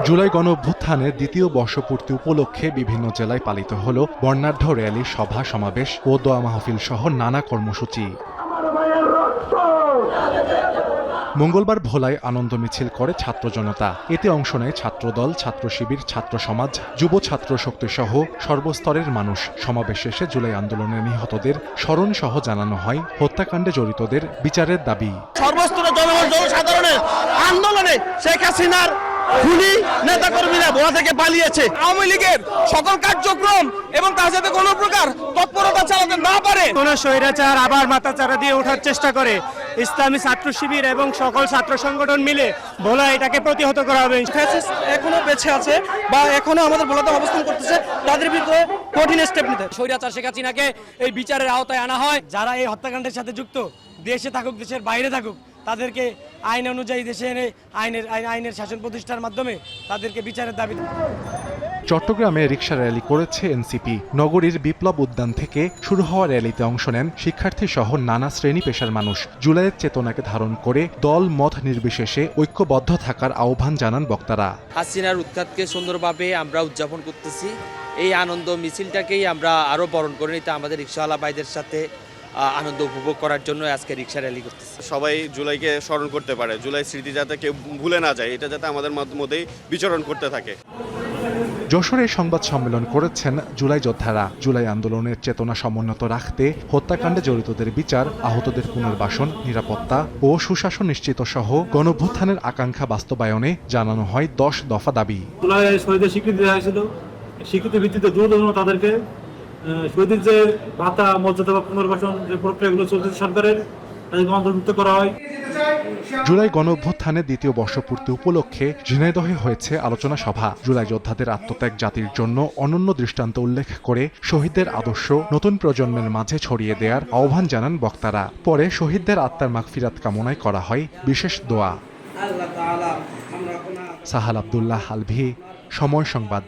জুলাই গণঅভ্যুত্থানের দ্বিতীয় বর্ষপূর্তি উপলক্ষে বিভিন্ন জেলায় পালিত হল বর্ণাঢ্য র্যালি, সভা সমাবেশ ও দোয়া মাহফিল সহ নানা কর্মসূচি। মঙ্গলবার ভোলায় আনন্দ মিছিল করে ছাত্র জনতা। এতে অংশ নেয় ছাত্রদল, ছাত্র শিবির, ছাত্র সমাজ, যুব ছাত্র শক্তি সহ সর্বস্তরের মানুষ। সমাবেশ শেষে জুলাই আন্দোলনে নিহতদের স্মরণ সহ জানানো হয় হত্যাকাণ্ডে জড়িতদের বিচারের দাবি। সর্বস্তরের জনসাধারণের আন্দোলনে শেখ হাসিনার খুনি নেতাকর্মীরা ভোলা থেকে পালিয়েছে। আওয়ামী লীগের সকল কার্যক্রম এবং তার সাথে কোনো প্রকার তৎপরতা চালাতে না পারে। কোন স্বৈরাচার আবার মাথাচাড়া দিয়ে ওঠার চেষ্টা করে ইসলামী ছাত্র শিবির এবং সকল ছাত্র সংগঠন মিলে ভোলা এটাকে প্রতিহত করা হবে। এখনো বেঁচে আছে বা এখনো আমাদের ভোলাতে অবস্থান করতেছে, তাদের বিরুদ্ধে কঠিন স্টেপ নিতে। স্বৈরাচার শেখ হাসিনাকে এই বিচারের আওতায় আনা হয়। যারা এই হত্যাকাণ্ডের সাথে যুক্ত, দেশে থাকুক দেশের বাইরে থাকুক, তাদেরকে আইন অনুযায়ী দেশে এনে আইনের শাসন প্রতিষ্ঠার মাধ্যমে তাদেরকে বিচারের দাবি। চট্টগ্রামে রিকশা র্যালি করেছে এনসিপি। নগরীর বিপ্লব উদ্যান থেকে শুরু হওয়া র্যালিতে অংশ নেন শিক্ষার্থী সহ নানা শ্রেণী পেশার মানুষ। জুলাইয়ের চেতনাকে ধারণ করে দল মত নির্বিশেষে ঐক্যবদ্ধ থাকার আহ্বান জানান বক্তারা। হাসিনার উৎখাতকে সুন্দরভাবে আমরা উদযাপন করতেছি। এই আনন্দ মিছিলটাকেই আমরা আরো বরণ করে নিতে আমাদের রিকশাওয়ালা ভাইদের সাথে আনন্দ উপভোগ করার জন্য আজকে রিকশা র্যালি করতেছি। সবাই জুলাইকে স্মরণ করতে পারে, জুলাই স্মৃতি যাতে কেউ ভুলে না যায়, এটা যাতে আমাদের মধ্যেই বিচরণ করতে থাকে। যশোরে সংবাদ সম্মেলন করেছেন জুলাই যোদ্ধারা। জুলাই আন্দোলনের চেতনা সমুন্নত রাখতে হত্যাকাণ্ডে জড়িতদের বিচার, আহতদের পুনর্বাসন, নিরাপত্তা ও সুশাসন নিশ্চিত সহ গণঅভ্যুত্থানের আকাঙ্ক্ষা বাস্তবায়নে জানানো হয় 10 দফা দাবি। জুলাই শহীদের স্বীকৃতি দেওয়া হয়েছিল, স্বীকৃতির ভিত্তিতে দ্রুত তাদেরকে শহীদের যে ভাতা, মর্যাদা বা পুনর্বাসন যে প্রক্রিয়াগুলো চলছে সরকারের, তাদেরকে অন্তর্ভুক্ত করা হয়। জুলাই গণঅভ্যুত্থানের দ্বিতীয় বর্ষপূর্তি উপলক্ষে ঝিনাইদহে হয়েছে আলোচনা সভা। জুলাই যোদ্ধাদের আত্মত্যাগ জাতির জন্য অনন্য দৃষ্টান্ত উল্লেখ করে শহীদদের আদর্শ নতুন প্রজন্মের মাঝে ছড়িয়ে দেওয়ার আহ্বান জানান বক্তারা। পরে শহীদদের আত্মার মাগফিরাত কামনায় করা হয় বিশেষ দোয়া। সাহাল আব্দুল্লাহ আলভি, সময় সংবাদ।